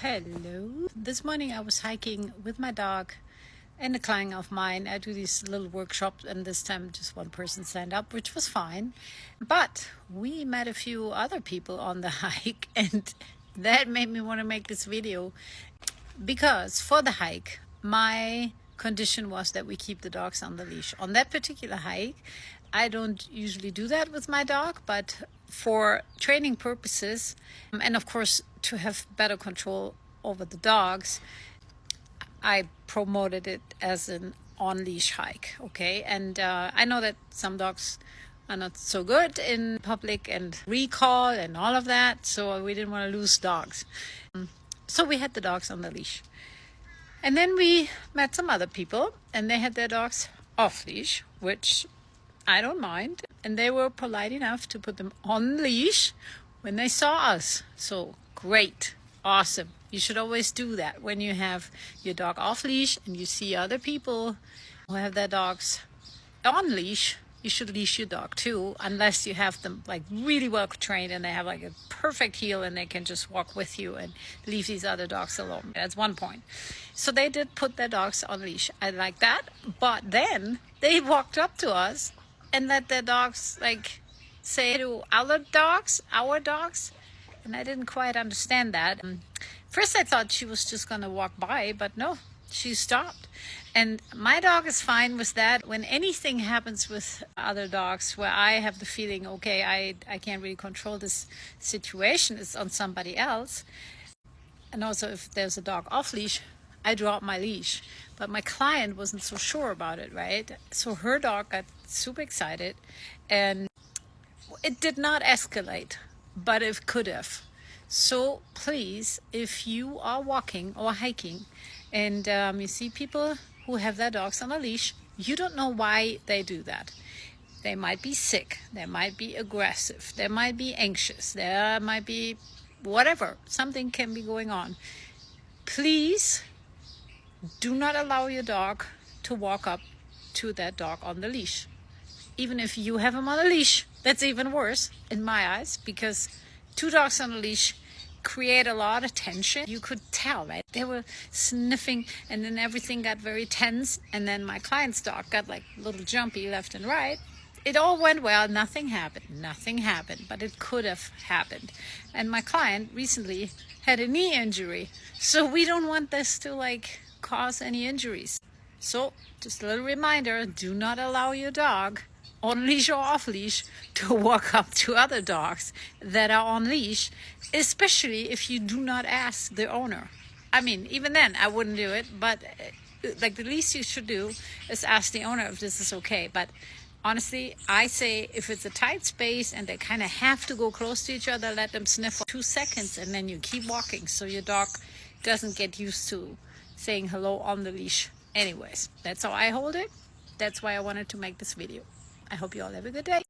Hello. This morning I was hiking with my dog and a client of mine. I do these little workshops, and this time just one person signed up, which was fine. But we met a few other people on the hike, and that made me want to make this video because for the hike, my condition was that we keep the dogs on the leash. On that particular hike, I don't usually do that with my dog, but for training purposes, and of course to have better control over the dogs, I promoted it as an on-leash hike, okay? And I know that some dogs are not so good in public and recall and all of that, so we didn't want to lose dogs. So we had the dogs on the leash. And then we met some other people, and they had their dogs off leash, which I don't mind. And they were polite enough to put them on leash when they saw us. So great, awesome. You should always do that when you have your dog off leash and you see other people who have their dogs on leash. You should leash your dog too, unless you have them like really well trained and they have like a perfect heel and they can just walk with you and leave these other dogs alone. That's one point. So they did put their dogs on leash. I like that. But then they walked up to us and let their dogs like say to other dogs, our dogs. And I didn't quite understand that. First I thought she was just gonna walk by, but no, she stopped. And my dog is fine with that. When anything happens with other dogs where I have the feeling, okay, I can't really control this situation, it's on somebody else. And also if there's a dog off leash, I drop my leash. But my client wasn't so sure about it, right? So her dog got super excited and it did not escalate, but it could have. So please, if you are walking or hiking and you see people who have their dogs on a leash, you don't know why they do that. They might be sick, they might be aggressive, they might be anxious, there might be whatever, something can be going on. Please do not allow your dog to walk up to that dog on the leash. Even if you have him on a leash, that's even worse in my eyes, because two dogs on a leash create a lot of tension. You could tell, right? They were sniffing and then everything got very tense, and then my client's dog got like a little jumpy left and right. It all went well, nothing happened, but it could have happened. And my client recently had a knee injury, so we don't want this to like cause any injuries. So just a little reminder, do not allow your dog on leash or off leash to walk up to other dogs that are on leash, especially if you do not ask the owner. I mean, even then I wouldn't do it, but like the least you should do is ask the owner if this is okay. But honestly, I say if it's a tight space and they kind of have to go close to each other, let them sniff for 2 seconds and then you keep walking so your dog doesn't get used to saying hello on the leash. Anyways, that's how I hold it. That's why I wanted to make this video. I hope you all have a good day.